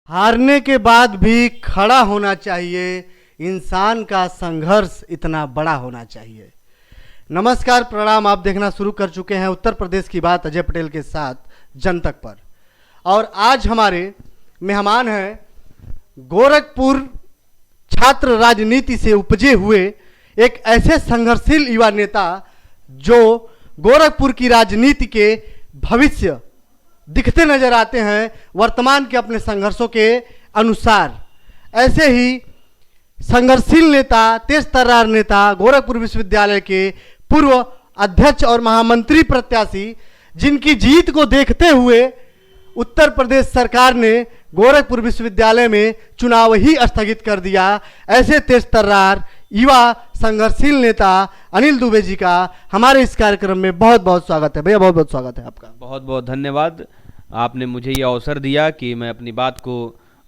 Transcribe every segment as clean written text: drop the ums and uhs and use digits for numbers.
हारने के बाद भी खड़ा होना चाहिए, इंसान का संघर्ष इतना बड़ा होना चाहिए। नमस्कार, प्रणाम। आप देखना शुरू कर चुके हैं उत्तर प्रदेश की बात अजय पटेल के साथ जनतक पर। और आज हमारे मेहमान हैं गोरखपुर छात्र राजनीति से उपजे हुए एक ऐसे संघर्षशील युवा नेता जो गोरखपुर की राजनीति के भविष्य दिखते नजर आते हैं वर्तमान के अपने संघर्षों के अनुसार। ऐसे ही संघर्षशील नेता, तेज तर्रार नेता, गोरखपुर विश्वविद्यालय के पूर्व अध्यक्ष और महामंत्री प्रत्याशी, जिनकी जीत को देखते हुए उत्तर प्रदेश सरकार ने गोरखपुर विश्वविद्यालय में चुनाव ही स्थगित कर दिया, ऐसे तेज तर्रार युवा संघर्षशील नेता अनिल दुबे जी का हमारे इस कार्यक्रम में बहुत बहुत स्वागत है। भैया बहुत बहुत स्वागत है आपका। बहुत बहुत धन्यवाद। आपने मुझे ये अवसर दिया कि मैं अपनी बात को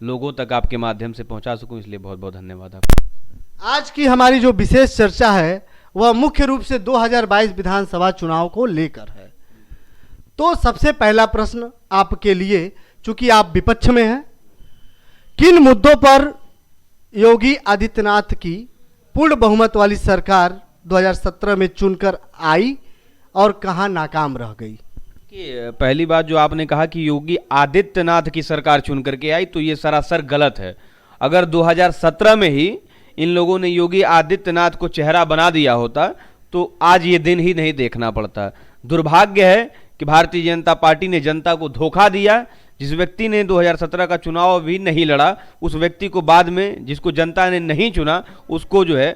लोगों तक आपके माध्यम से पहुंचा सकूं, इसलिए बहुत बहुत धन्यवाद आपका। आज की हमारी जो विशेष चर्चा है वह मुख्य रूप से 2022 विधानसभा चुनाव को लेकर है। तो सबसे पहला प्रश्न आपके लिए, चूंकि आप विपक्ष में हैं, किन मुद्दों पर योगी आदित्यनाथ की पूर्ण बहुमत वाली सरकार 2017 में चुनकर आई और कहां नाकाम रह गई? कि पहली बात जो आपने कहा कि योगी आदित्यनाथ की सरकार चुन करके आई, तो ये सरासर गलत है। अगर 2017 में ही इन लोगों ने योगी आदित्यनाथ को चेहरा बना दिया होता तो आज ये दिन ही नहीं देखना पड़ता। दुर्भाग्य है कि भारतीय जनता पार्टी ने जनता को धोखा दिया। जिस व्यक्ति ने 2017 का चुनाव भी नहीं लड़ा, उस व्यक्ति को बाद में, जिसको जनता ने नहीं चुना, उसको जो है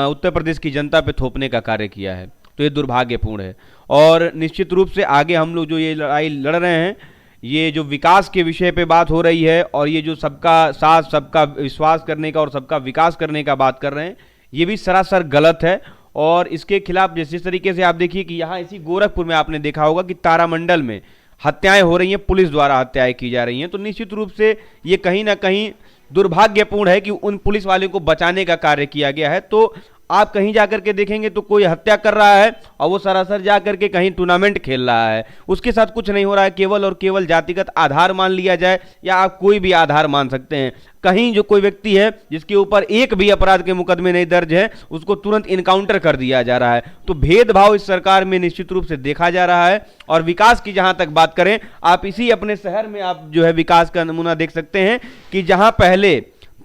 उत्तर प्रदेश की जनता पे थोपने का कार्य किया है। तो ये दुर्भाग्यपूर्ण है। और निश्चित रूप से आगे हम लोग जो ये लड़ाई लड़ रहे हैं, ये जो विकास के विषय पे बात हो रही है और ये जो सबका साथ, सबका विश्वास करने का और सबका विकास करने का बात कर रहे हैं, ये भी सरासर गलत है। और इसके खिलाफ जिस तरीके से आप देखिए कि यहाँ इसी गोरखपुर में आपने देखा होगा कि तारामंडल में हत्याएं हो रही हैं, पुलिस द्वारा हत्याएं की जा रही हैं। तो निश्चित रूप से ये कहीं ना कहीं दुर्भाग्यपूर्ण है कि उन पुलिस वालों को बचाने का कार्य किया गया है। तो आप कहीं जाकर के देखेंगे तो कोई हत्या कर रहा है और वो सरासर जाकर के कहीं टूर्नामेंट खेल रहा है, उसके साथ कुछ नहीं हो रहा है। केवल और केवल जातिगत आधार मान लिया जाए, या आप कोई भी आधार मान सकते हैं। कहीं जो कोई व्यक्ति है जिसके ऊपर एक भी अपराध के मुकदमे नहीं दर्ज है, उसको तुरंत इनकाउंटर कर दिया जा रहा है। तो भेदभाव इस सरकार में निश्चित रूप से देखा जा रहा है। और विकास की जहां तक बात करें, आप इसी अपने शहर में आप जो है विकास का नमूना देख सकते हैं कि जहां पहले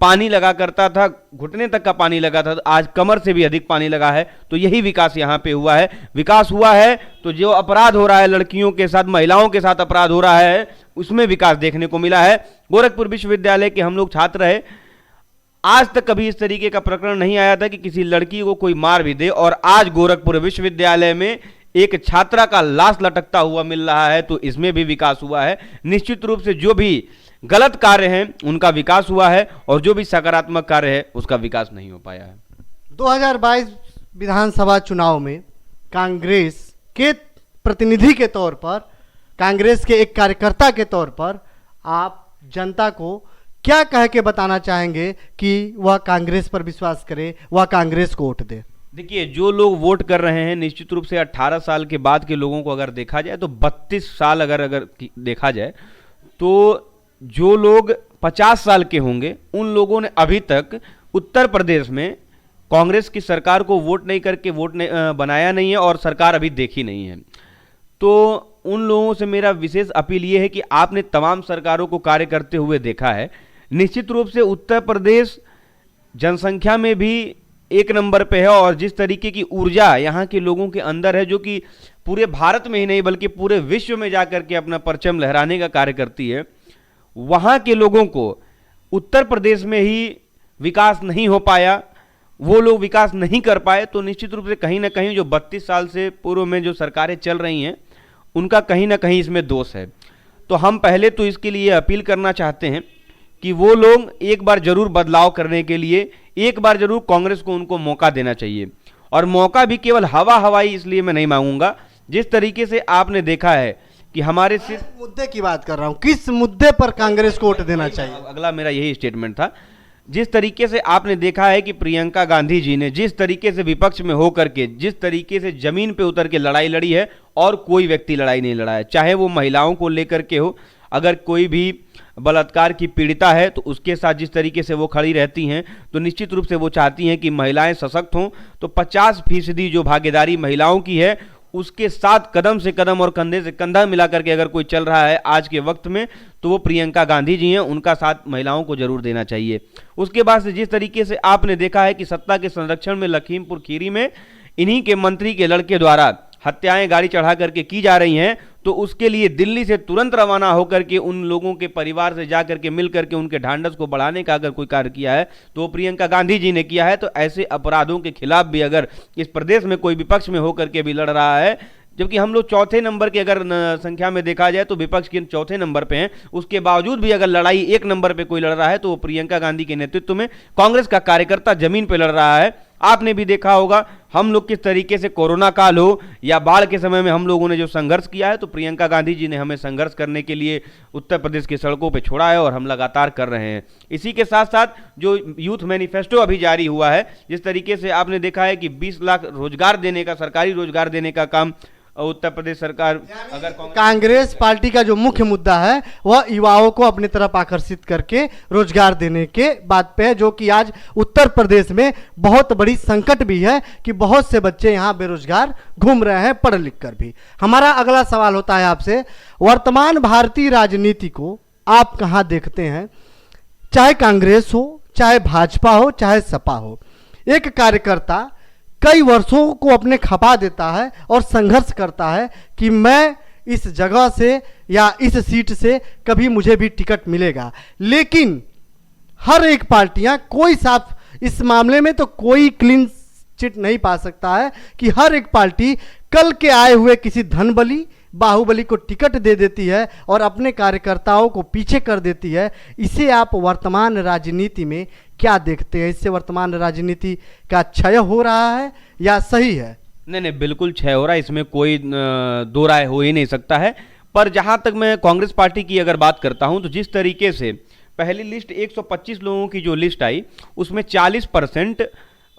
पानी लगा करता था, घुटने तक का पानी लगा था, आज कमर से भी अधिक पानी लगा है। तो यही विकास यहाँ पे हुआ है। विकास हुआ है तो जो अपराध हो रहा है, लड़कियों के साथ, महिलाओं के साथ अपराध हो रहा है, उसमें विकास देखने को मिला है। गोरखपुर विश्वविद्यालय के हम लोग छात्र रहे, आज तक कभी इस तरीके का प्रकरण नहीं आया था कि किसी लड़की को कोई मार भी दे। और आज गोरखपुर विश्वविद्यालय में एक छात्रा का लाश लटकता हुआ मिल रहा है, तो इसमें भी विकास हुआ है। निश्चित रूप से जो भी गलत कार्य हैं उनका विकास हुआ है और जो भी सकारात्मक कार्य है उसका विकास नहीं हो पाया है। 2022 विधानसभा चुनाव में कांग्रेस के प्रतिनिधि के तौर पर, कांग्रेस के एक कार्यकर्ता के तौर पर, आप जनता को क्या कह के बताना चाहेंगे कि वह कांग्रेस पर विश्वास करे, वह कांग्रेस को वोट दे? देखिए, जो लोग वोट कर रहे हैं, निश्चित रूप से 18 साल के बाद के लोगों को अगर देखा जाए तो 32 साल अगर देखा जाए तो जो लोग 50 साल के होंगे, उन लोगों ने अभी तक उत्तर प्रदेश में कांग्रेस की सरकार को वोट नहीं करके बनाया नहीं है और सरकार अभी देखी नहीं है। तो उन लोगों से मेरा विशेष अपील ये है कि आपने तमाम सरकारों को कार्य करते हुए देखा है। निश्चित रूप से उत्तर प्रदेश जनसंख्या में भी एक नंबर पे है और जिस तरीके की ऊर्जा यहाँ के लोगों के अंदर है, जो कि पूरे भारत में ही नहीं बल्कि पूरे विश्व में जाकर के अपना परचम लहराने का कार्य करती है, वहाँ के लोगों को उत्तर प्रदेश में ही विकास नहीं हो पाया, वो लोग विकास नहीं कर पाए। तो निश्चित रूप से कहीं ना कहीं जो 32 साल से पूर्व में जो सरकारें चल रही हैं, उनका कहीं ना कहीं इसमें दोष है। तो हम पहले तो इसके लिए अपील करना चाहते हैं कि वो लोग एक बार जरूर बदलाव करने के लिए, एक बार जरूर कांग्रेस को उनको मौका देना चाहिए। और मौका भी केवल हवाई इसलिए मैं नहीं मांगूंगा। जिस तरीके से आपने देखा है कि हमारे मुद्दे की बात कर रहा हूं, किस मुद्दे पर कांग्रेस को वोट देना चाहिए, अगला मेरा यही स्टेटमेंट था। जिस तरीके से आपने देखा है कि प्रियंका गांधी जी ने जिस तरीके से विपक्ष में होकर के जिस तरीके से जमीन पे उतर के लड़ाई लड़ी है, और कोई व्यक्ति लड़ाई नहीं लड़ा है, चाहे वो महिलाओं को लेकर के हो, अगर कोई भी बलात्कार की पीड़िता है तो उसके साथ जिस तरीके से वो खड़ी रहती हैं, तो निश्चित रूप से वो चाहती हैं कि महिलाएं सशक्त हों। तो 50% जो भागीदारी महिलाओं की है, उसके साथ कदम से कदम और कंधे से कंधा मिलाकर के अगर कोई चल रहा है आज के वक्त में, तो वो प्रियंका गांधी जी हैं। उनका साथ महिलाओं को जरूर देना चाहिए। उसके बाद से जिस तरीके से आपने देखा है कि सत्ता के संरक्षण में लखीमपुर खीरी में इन्हीं के मंत्री के लड़के द्वारा हत्याएं गाड़ी चढ़ा करके की जा रही हैं, तो उसके लिए दिल्ली से तुरंत रवाना होकर के उन लोगों के परिवार से जाकर के मिल करके उनके ढांढस को बढ़ाने का अगर कोई कार्य किया है तो वो प्रियंका गांधी जी ने किया है। तो ऐसे अपराधों के खिलाफ भी अगर इस प्रदेश में कोई विपक्ष में होकर के भी लड़ रहा है, जबकि हम लोग चौथे नंबर के अगर संख्या में देखा जाए तो विपक्ष के चौथे नंबर पे हैं, उसके बावजूद भी अगर लड़ाई एक नंबर पे कोई लड़ रहा है तो वो प्रियंका गांधी के नेतृत्व में कांग्रेस का कार्यकर्ता जमीन पे लड़ रहा है। आपने भी देखा होगा हम लोग किस तरीके से कोरोना काल हो या बाढ़ के समय में हम लोगों ने जो संघर्ष किया है, तो प्रियंका गांधी जी ने हमें संघर्ष करने के लिए उत्तर प्रदेश की सड़कों पे छोड़ा है और हम लगातार कर रहे हैं। इसी के साथ साथ जो यूथ मैनिफेस्टो अभी जारी हुआ है, जिस तरीके से आपने देखा है कि 20 लाख रोजगार देने का, सरकारी रोजगार देने का काम उत्तर प्रदेश सरकार अगर कांग्रेस पार्टी का जो मुख्य मुद्दा है वह युवाओं को अपनी तरफ आकर्षित करके रोजगार देने के बात पे है, जो कि आज उत्तर प्रदेश में बहुत बड़ी संकट भी है कि बहुत से बच्चे यहाँ बेरोजगार घूम रहे हैं पढ़ लिख कर भी। हमारा अगला सवाल होता है आपसे, वर्तमान भारतीय राजनीति को आप कहाँ देखते हैं? चाहे कांग्रेस हो, चाहे भाजपा हो, चाहे सपा हो, एक कार्यकर्ता कई वर्षों को अपने खपा देता है और संघर्ष करता है कि मैं इस जगह से या इस सीट से कभी मुझे भी टिकट मिलेगा, लेकिन हर एक पार्टियां कोई साफ इस मामले में तो कोई क्लीन चिट नहीं पा सकता है कि हर एक पार्टी कल के आए हुए किसी धनबली बाहुबली को टिकट दे देती है और अपने कार्यकर्ताओं को पीछे कर देती है। इसे आप वर्तमान राजनीति में क्या देखते हैं? इससे वर्तमान राजनीति का क्षय हो रहा है या सही है? नहीं, बिल्कुल क्षय हो रहा है, इसमें कोई दो राय हो ही नहीं सकता है। पर जहां तक मैं कांग्रेस पार्टी की अगर बात करता हूं, तो जिस तरीके से पहली लिस्ट 125 लोगों की जो लिस्ट आई उसमें 40%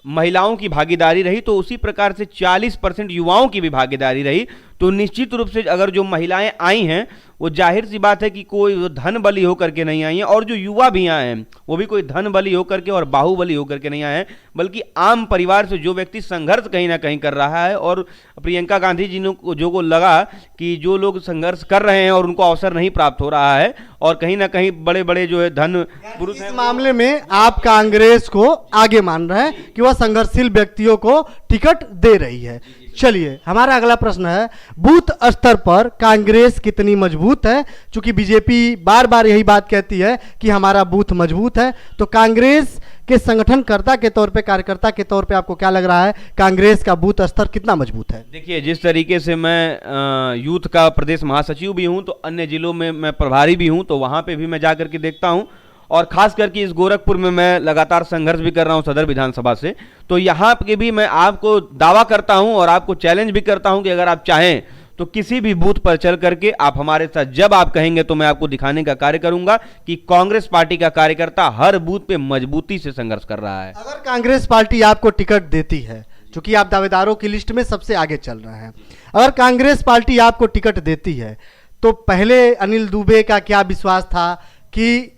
महिलाओं की भागीदारी रही, तो उसी प्रकार से 40% युवाओं की भी भागीदारी रही। तो निश्चित रूप से अगर जो महिलाएं आई हैं वो जाहिर सी बात है कि कोई धन बली होकर के नहीं आई हैं, और जो युवा भी आए हैं वो भी कोई धन बली होकर के और बाहुबली होकर के नहीं आए हैं, बल्कि आम परिवार से जो व्यक्ति संघर्ष कहीं ना कहीं कर रहा है। और प्रियंका गांधी जी जो को लगा कि जो लोग संघर्ष कर रहे हैं और उनको अवसर नहीं प्राप्त हो रहा है, और कहीं ना कहीं बड़े बड़े जो है धन पुरुष हैं, इस मामले में आप कांग्रेस को आगे मान रहे हैं कि वह संघर्षशील व्यक्तियों को टिकट दे रही है। चलिए, हमारा अगला प्रश्न है, बूथ स्तर पर कांग्रेस कितनी मजबूत है? क्योंकि बीजेपी बार बार यही बात कहती है कि हमारा बूथ मजबूत है, तो कांग्रेस के संगठनकर्ता के तौर पे, कार्यकर्ता के तौर पे आपको क्या लग रहा है, कांग्रेस का बूथ स्तर कितना मजबूत है? देखिए, जिस तरीके से मैं यूथ का प्रदेश महासचिव भी हूं, तो अन्य जिलों में मैं प्रभारी भी हूं, तो वहां पे भी मैं जाकर के देखता हूं, और खास करके इस गोरखपुर में मैं लगातार संघर्ष भी कर रहा हूं सदर विधानसभा से। तो यहाँ के भी मैं आपको दावा करता हूं और आपको चैलेंज भी करता हूं कि अगर आप चाहें तो किसी भी बूथ पर चल करके आप हमारे साथ, जब आप कहेंगे तो मैं आपको दिखाने का कार्य करूंगा कि कांग्रेस पार्टी का कार्यकर्ता हर बूथ पे मजबूती से संघर्ष कर रहा है। अगर कांग्रेस पार्टी आपको टिकट देती है, क्योंकि आप दावेदारों की लिस्ट में सबसे आगे चल रहे हैं, अगर कांग्रेस पार्टी आपको टिकट देती है तो पहले अनिल दुबे का क्या विश्वास था कि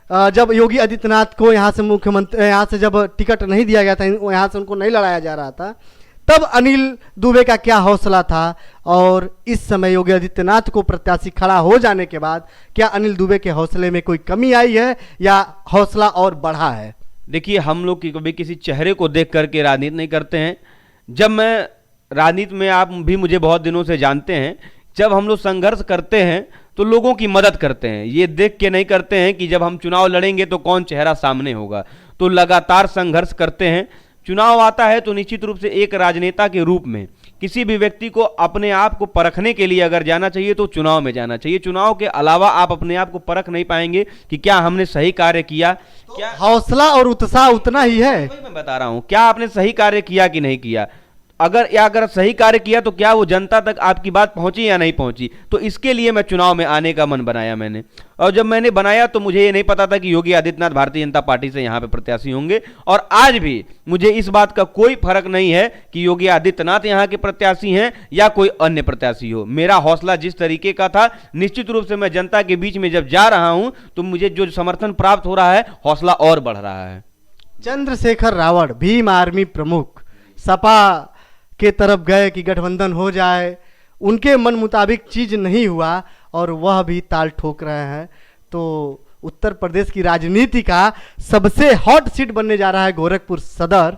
जब योगी आदित्यनाथ को यहाँ से मुख्यमंत्री, यहाँ से जब टिकट नहीं दिया गया था, यहाँ से उनको नहीं लड़ाया जा रहा था, तब अनिल दुबे का क्या हौसला था, और इस समय योगी आदित्यनाथ को प्रत्याशी खड़ा हो जाने के बाद क्या अनिल दुबे के हौसले में कोई कमी आई है या हौसला और बढ़ा है? देखिए, हम लोग कभी किसी चेहरे को देख करके राजनीति नहीं करते हैं। जब मैं राजनीति में, आप भी मुझे बहुत दिनों से जानते हैं, जब हम लोग संघर्ष करते हैं तो लोगों की मदद करते हैं, ये देख के नहीं करते हैं कि जब हम चुनाव लड़ेंगे तो कौन चेहरा सामने होगा। तो लगातार संघर्ष करते हैं। चुनाव आता है तो निश्चित रूप से एक राजनेता के रूप में किसी भी व्यक्ति को अपने आप को परखने के लिए अगर जाना चाहिए तो चुनाव में जाना चाहिए। चुनाव के अलावा आप अपने आप को परख नहीं पाएंगे कि क्या हमने सही कार्य किया, क्या हौसला और उत्साह उतना ही है। वही मैं बता रहा हूं, क्या आपने सही कार्य किया कि नहीं किया। अगर सही कार्य किया तो क्या वो जनता तक आपकी बात पहुंची या नहीं पहुंची। तो इसके लिए मैं चुनाव में आने का मन बनाया मैंने, और जब मैंने बनाया तो मुझे ये नहीं पता था कि योगी आदित्यनाथ भारतीय जनता पार्टी से यहां पे प्रत्याशी होंगे। और आज भी मुझे इस बात का कोई फर्क नहीं है कि योगी आदित्यनाथ यहां के प्रत्याशी हैं या कोई अन्य प्रत्याशी हो। मेरा हौसला जिस तरीके का था, निश्चित रूप से मैं जनता के बीच में जब जा रहा हूं तो मुझे जो समर्थन प्राप्त हो रहा है, हौसला और बढ़ रहा है। चंद्रशेखर रावण, भीम आर्मी प्रमुख, सपा के तरफ गए कि गठबंधन हो जाए, उनके मन मुताबिक चीज नहीं हुआ और वह भी ताल ठोक रहे हैं। तो उत्तर प्रदेश की राजनीति का सबसे हॉट सीट बनने जा रहा है गोरखपुर सदर।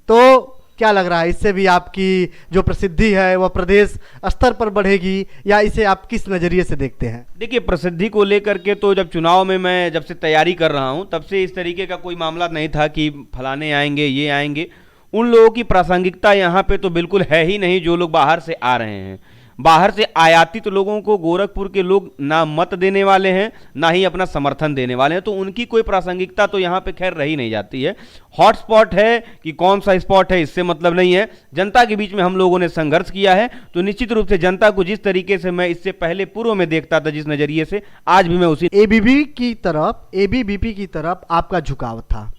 तो क्या लग रहा है, इससे भी आपकी जो प्रसिद्धि है वह प्रदेश स्तर पर बढ़ेगी, या इसे आप किस नज़रिए से देखते हैं? देखिए, प्रसिद्धि को लेकर के तो जब चुनाव में मैं जब से तैयारी कर रहा हूं तब से इस तरीके का कोई मामला नहीं था कि फलाने आएंगे, ये आएंगे। उन लोगों की प्रासंगिकता यहाँ पे तो बिल्कुल है ही नहीं जो लोग बाहर से आ रहे हैं। बाहर से आयातित लोगों को गोरखपुर के लोग ना मत देने वाले हैं, ना ही अपना समर्थन देने वाले हैं, तो उनकी कोई प्रासंगिकता तो यहाँ पे खैर रही नहीं जाती है। हॉटस्पॉट है कि कौन सा स्पॉट है, इससे मतलब नहीं है। जनता के बीच में हम लोगों ने संघर्ष किया है, तो निश्चित रूप से जनता को जिस तरीके से मैं इससे पहले पूर्व में देखता था, जिस नजरिए से, आज भी मैं उसी एबीवीपी की तरफ आपका झुकाव था।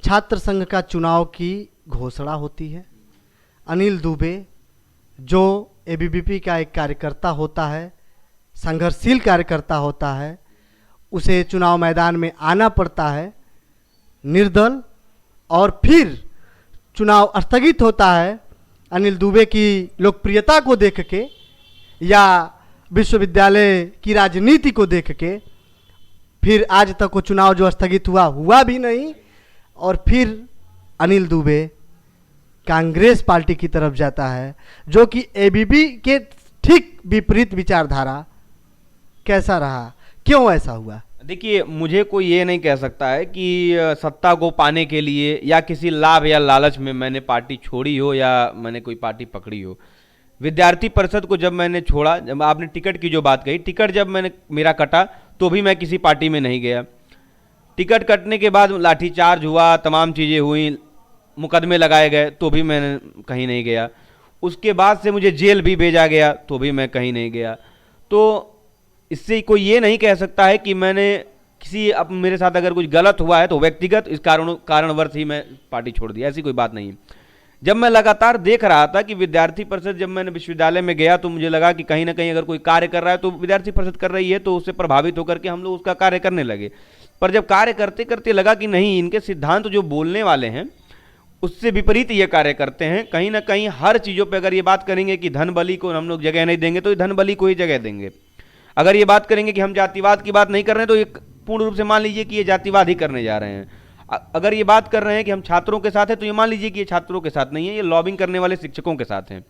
छात्र संघ का चुनाव की घोषणा होती है। अनिल दुबे जो एबीवीपी का एक कार्यकर्ता होता है, संघर्षशील कार्यकर्ता होता है, उसे चुनाव मैदान में आना पड़ता है निर्दल, और फिर चुनाव स्थगित होता है अनिल दुबे की लोकप्रियता को देख के या विश्वविद्यालय की राजनीति को देख के। फिर आज तक वो चुनाव जो स्थगित हुआ भी नहीं, और फिर अनिल दुबे कांग्रेस पार्टी की तरफ जाता है, जो कि एबीवी के ठीक विपरीत विचारधारा। कैसा रहा, क्यों ऐसा हुआ? देखिए, मुझे कोई ये नहीं कह सकता है कि सत्ता को पाने के लिए या किसी लाभ या लालच में मैंने पार्टी छोड़ी हो या मैंने कोई पार्टी पकड़ी हो। विद्यार्थी परिषद को जब मैंने छोड़ा, जब आपने टिकट की जो बात कही, टिकट जब मैंने मेरा कटा तो भी मैं किसी पार्टी में नहीं गया। टिकट कटने के बाद लाठीचार्ज हुआ, तमाम चीज़ें हुई, मुकदमे लगाए गए, तो भी मैं कहीं नहीं गया। उसके बाद से मुझे जेल भी भेजा गया, तो भी मैं कहीं नहीं गया। तो इससे कोई ये नहीं कह सकता है कि मैंने किसी, अब मेरे साथ अगर कुछ गलत हुआ है तो व्यक्तिगत इस कारणवश ही मैं पार्टी छोड़ दी, ऐसी कोई बात नहीं है। जब मैं लगातार देख रहा था कि विद्यार्थी परिषद, जब मैंने विश्वविद्यालय में गया तो मुझे लगा कि कहीं ना कहीं अगर कोई कार्य कर रहा है तो विद्यार्थी परिषद कर रही है, तो उससे प्रभावित होकर के हम लोग उसका कार्य करने लगे। पर जब कार्य करते करते लगा कि नहीं, इनके सिद्धांत जो बोलने वाले हैं उससे विपरीत ये कार्य करते हैं। कहीं ना कहीं हर चीज़ों पे अगर ये बात करेंगे कि धन बली को हम लोग जगह नहीं देंगे, तो ये धन बली को ही जगह देंगे। अगर ये बात करेंगे कि हम जातिवाद की बात नहीं कर रहे हैं, तो ये पूर्ण रूप से मान लीजिए कि ये जातिवाद ही करने जा रहे हैं। अगर ये बात कर रहे हैं कि हम छात्रों के साथ हैं, तो ये मान लीजिए कि ये छात्रों के साथ नहीं है, ये लॉबिंग करने वाले शिक्षकों के साथ हैं।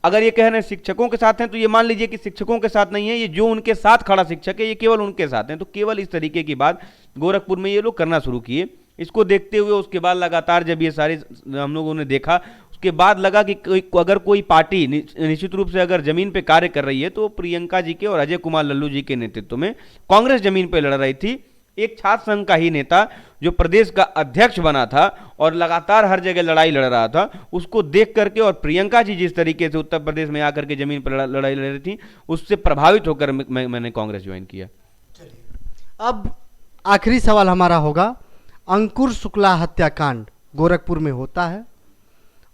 अगर ये कह रहे हैं शिक्षकों के साथ हैं, तो ये मान लीजिए कि शिक्षकों के साथ नहीं है, ये जो उनके साथ खड़ा शिक्षक है ये केवल उनके साथ हैं। तो केवल इस तरीके की बात गोरखपुर में ये लोग करना शुरू किए। इसको देखते हुए उसके बाद लगातार जब ये सारे हम लोगों ने देखा, उसके बाद लगा कि अगर कोई पार्टी निश्चित रूप से अगर जमीन पे कार्य कर रही है तो प्रियंका जी के और अजय कुमार लल्लू जी के नेतृत्व में कांग्रेस जमीन पे लड़ रही थी। एक छात्र संघ का ही नेता जो प्रदेश का अध्यक्ष बना था और लगातार हर जगह लड़ाई लड़ रहा था, उसको देख करके, और प्रियंका जी जिस तरीके से उत्तर प्रदेश में आकर के जमीन पर लड़ाई लड़ रही थी, उससे प्रभावित होकर मैंने कांग्रेस ज्वाइन किया। अब आखिरी सवाल हमारा होगा, अंकुर शुक्ला हत्याकांड गोरखपुर में होता है।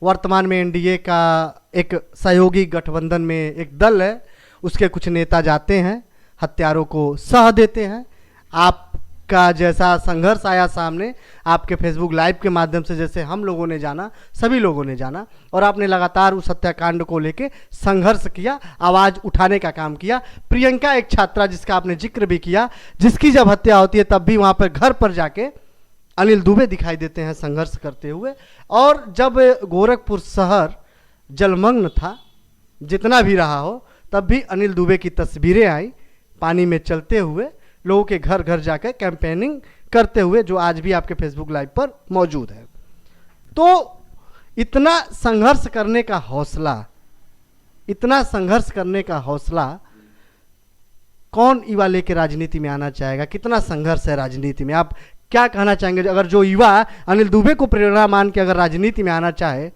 वर्तमान में एनडीए का एक सहयोगी गठबंधन में एक दल है, उसके कुछ नेता जाते हैं, हत्यारों को सह देते हैं। आपका जैसा संघर्ष आया सामने, आपके फेसबुक लाइव के माध्यम से जैसे हम लोगों ने जाना, सभी लोगों ने जाना, और आपने लगातार उस हत्याकांड को लेके संघर्ष किया, आवाज़ उठाने का काम किया। प्रियंका एक छात्रा जिसका आपने जिक्र भी किया, जिसकी जब हत्या होती है तब भी वहाँ पर घर पर जाके अनिल दुबे दिखाई देते हैं संघर्ष करते हुए। और जब गोरखपुर शहर जलमग्न था, जितना भी रहा हो, तब भी अनिल दुबे की तस्वीरें आई पानी में चलते हुए, लोगों के घर घर जाकर कैंपेनिंग करते हुए, जो आज भी आपके फेसबुक लाइव पर मौजूद है। तो इतना संघर्ष करने का हौसला, इतना संघर्ष करने का हौसला कौन युवा लेके राजनीति में आना चाहेगा? कितना संघर्ष है राजनीति में? आप क्या कहना चाहेंगे? अगर जो युवा अनिल दुबे को प्रेरणा मान के अगर राजनीति में आना चाहे,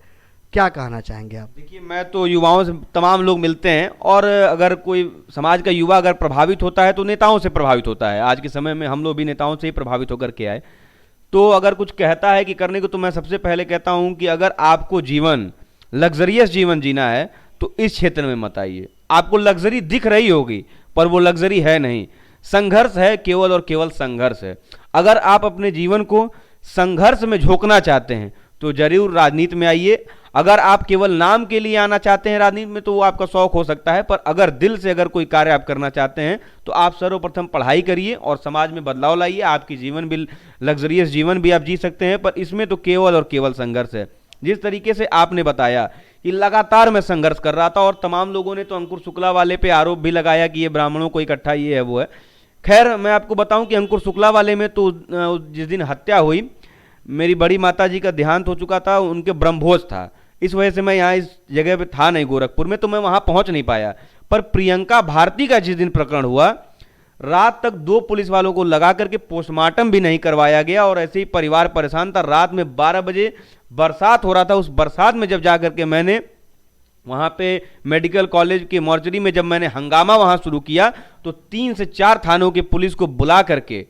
क्या कहना चाहेंगे आप? देखिए, मैं तो युवाओं से तमाम लोग मिलते हैं, और अगर कोई समाज का युवा अगर प्रभावित होता है तो नेताओं से प्रभावित होता है। आज के समय में हम लोग भी नेताओं से ही प्रभावित होकर के आए। तो अगर कुछ कहता है कि करने को, तो मैं सबसे पहले कहता हूं कि अगर आपको जीवन, लग्जरियस जीवन जीना है तो इस क्षेत्र में मत आइए। आपको लग्जरी दिख रही होगी पर वो लग्जरी है नहीं। संघर्ष है, केवल और केवल संघर्ष है। अगर आप अपने जीवन को संघर्ष में झोंकना चाहते हैं तो जरूर राजनीति में आइए। अगर आप केवल नाम के लिए आना चाहते हैं राजनीति में तो वो आपका शौक हो सकता है, पर अगर दिल से अगर कोई कार्य आप करना चाहते हैं तो आप सर्वप्रथम पढ़ाई करिए और समाज में बदलाव लाइए। आपकी जीवन भी, लग्जरियस जीवन भी आप जी सकते हैं, पर इसमें तो केवल और केवल संघर्ष है। जिस तरीके से आपने बताया कि लगातार मैं संघर्ष कर रहा था, और तमाम लोगों ने तो अंकुर शुक्ला वाले पे आरोप भी लगाया कि ये ब्राह्मणों को इकट्ठा, ये है वो है। खैर, मैं आपको बताऊं कि अंकुर शुक्ला वाले में तो जिस दिन हत्या हुई, मेरी बड़ी माता जी का देहांत हो चुका था, उनके ब्रह्मभोज था। इस वजह से मैं यहाँ इस जगह पे था नहीं, गोरखपुर में, तो मैं वहाँ पहुँच नहीं पाया। पर प्रियंका भारती का जिस दिन प्रकरण हुआ, रात तक 2 पुलिस वालों को लगा करके पोस्टमार्टम भी नहीं करवाया गया, और ऐसे ही परिवार परेशान था। रात में 12 बजे बरसात हो रहा था। उस बरसात में जब जा करके मैंने वहाँ पे मेडिकल कॉलेज के मॉर्चरी में जब मैंने हंगामा वहाँ शुरू किया, तो 3 से 4 थानों की पुलिस को बुला करके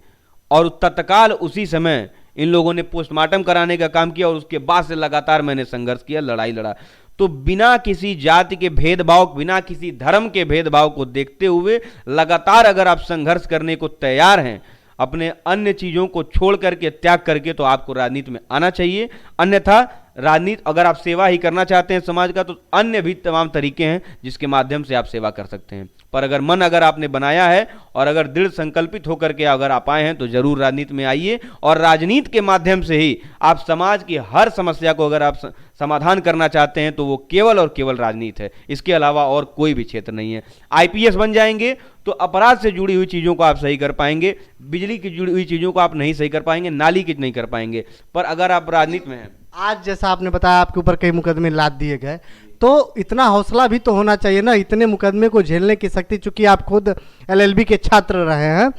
और तत्काल उसी समय इन लोगों ने पोस्टमार्टम कराने का काम किया, और उसके बाद से लगातार मैंने संघर्ष किया, लड़ाई लड़ा। तो बिना किसी जाति के भेदभाव, बिना किसी धर्म के भेदभाव को देखते हुए लगातार अगर आप संघर्ष करने को तैयार हैं, अपने अन्य चीजों को छोड़ करके, त्याग करके, तो आपको राजनीति में आना चाहिए। अन्यथा राजनीति, अगर आप सेवा ही करना चाहते हैं समाज का, तो अन्य भी तमाम तरीके हैं जिसके माध्यम से आप सेवा कर सकते हैं। पर अगर मन अगर आपने बनाया है और अगर दृढ़ संकल्पित होकर के अगर आप आए हैं तो जरूर राजनीति में आइए, और राजनीति के माध्यम से ही आप समाज की हर समस्या को अगर आप समाधान करना चाहते हैं तो वो केवल और केवल राजनीति है। इसके अलावा और कोई भी क्षेत्र नहीं है। आईपीएस बन जाएंगे तो अपराध से जुड़ी हुई चीजों को आप सही कर पाएंगे, बिजली की जुड़ी हुई चीजों को आप नहीं सही कर पाएंगे, नाली की नहीं कर पाएंगे। पर अगर आप राजनीति में हैं, आज जैसा आपने बताया आपके ऊपर कई मुकदमे लाद दिए गए, तो इतना हौसला भी तो होना चाहिए ना, इतने मुकदमे को झेलने की शक्ति। चूंकि आप खुद एलएलबी के छात्र रहे हैं,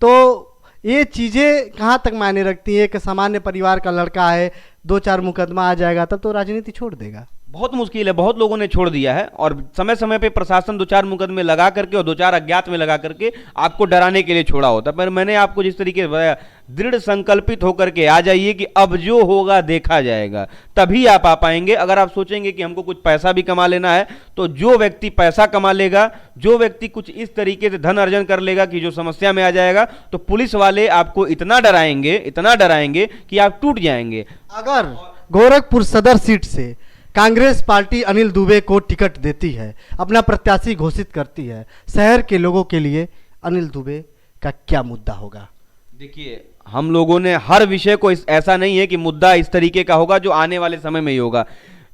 तो ये चीज़ें कहाँ तक मायने रखती हैं कि सामान्य परिवार का लड़का है, 2-4 मुकदमा आ जाएगा तब तो राजनीति छोड़ देगा? बहुत मुश्किल है। बहुत लोगों ने छोड़ दिया है, और समय समय पे प्रशासन 2-4 मुकदमे लगा करके और 2-4 अज्ञात में लगा करके आपको डराने के लिए छोड़ा होता। पर मैंने आपको जिस तरीके से बताया, दृढ़ संकल्पित होकर के आ जाइए कि अब जो होगा देखा जाएगा, तभी आप आ पाएंगे। अगर आप सोचेंगे कि हमको कुछ पैसा भी कमा लेना है, तो जो व्यक्ति पैसा कमा लेगा, जो व्यक्ति कुछ इस तरीके से धन अर्जन कर लेगा कि जो समस्या में आ जाएगा, तो पुलिस वाले आपको इतना डराएंगे कि आप टूट जाएंगे। अगर गोरखपुर सदर सीट से कांग्रेस पार्टी अनिल दुबे को टिकट देती है, अपना प्रत्याशी घोषित करती है, शहर के लोगों के लिए अनिल दुबे का क्या मुद्दा होगा? देखिए, हम लोगों ने हर विषय को ऐसा नहीं है कि मुद्दा इस तरीके का होगा जो आने वाले समय में ही होगा।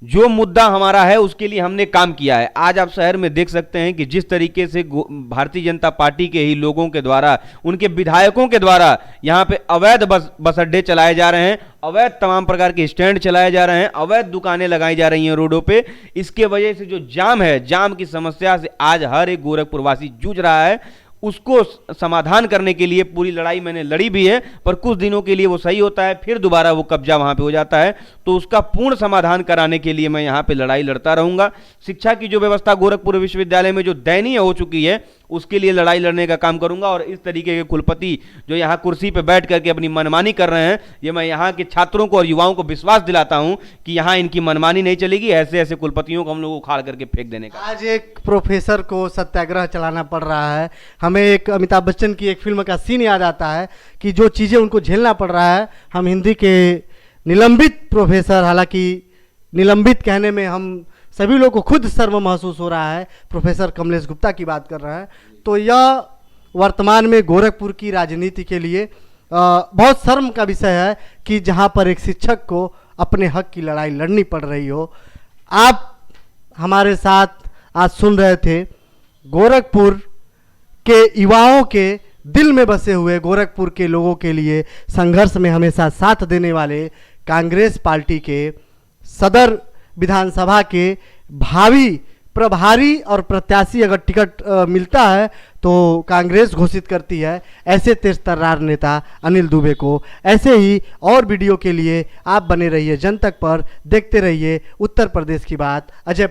जो मुद्दा हमारा है उसके लिए हमने काम किया है। आज आप शहर में देख सकते हैं कि जिस तरीके से भारतीय जनता पार्टी के ही लोगों के द्वारा, उनके विधायकों के द्वारा यहाँ पे अवैध बस अड्डे चलाए जा रहे हैं, अवैध तमाम प्रकार के स्टैंड चलाए जा रहे हैं, अवैध दुकानें लगाई जा रही हैं रोडों पे। इसके वजह से जो जाम है, जाम की समस्या से आज हर एक गोरखपुरवासी जूझ रहा है। उसको समाधान करने के लिए पूरी लड़ाई मैंने लड़ी भी है, पर कुछ दिनों के लिए वो सही होता है, फिर दोबारा वो कब्जा वहां पे हो जाता है। तो उसका पूर्ण समाधान कराने के लिए मैं यहाँ पे लड़ाई लड़ता रहूंगा। शिक्षा की जो व्यवस्था गोरखपुर विश्वविद्यालय में जो दयनीय हो चुकी है, उसके लिए लड़ाई लड़ने का काम करूंगा। और इस तरीके के कुलपति जो यहाँ कुर्सी पे बैठ करके अपनी मनमानी कर रहे हैं, ये मैं यहाँ के छात्रों को और युवाओं को विश्वास दिलाता हूँ कि यहाँ इनकी मनमानी नहीं चलेगी। ऐसे ऐसे कुलपतियों को हम लोग उखाड़ करके फेंक देने का। आज एक प्रोफेसर को सत्याग्रह चलाना पड़ रहा है। हमें एक अमिताभ बच्चन की एक फिल्म का सीन याद आता है कि जो चीज़ें उनको झेलना पड़ रहा है। हम हिंदी के निलंबित प्रोफेसर, हालांकि निलंबित कहने में हम सभी लोग को खुद शर्म महसूस हो रहा है, प्रोफेसर कमलेश गुप्ता की बात कर रहे हैं, तो यह वर्तमान में गोरखपुर की राजनीति के लिए बहुत शर्म का विषय है कि जहां पर एक शिक्षक को अपने हक की लड़ाई लड़नी पड़ रही हो। आप हमारे साथ आज सुन रहे थे गोरखपुर के युवाओं के दिल में बसे हुए, गोरखपुर के लोगों के लिए संघर्ष में हमेशा साथ देने वाले कांग्रेस पार्टी के सदर विधानसभा के भावी प्रभारी और प्रत्याशी अगर टिकट मिलता है तो कांग्रेस घोषित करती है ऐसे तेज तर्रार नेता अनिल दुबे को। ऐसे ही और वीडियो के लिए आप बने रहिए जनतक पर, देखते रहिए उत्तर प्रदेश की बात। अजय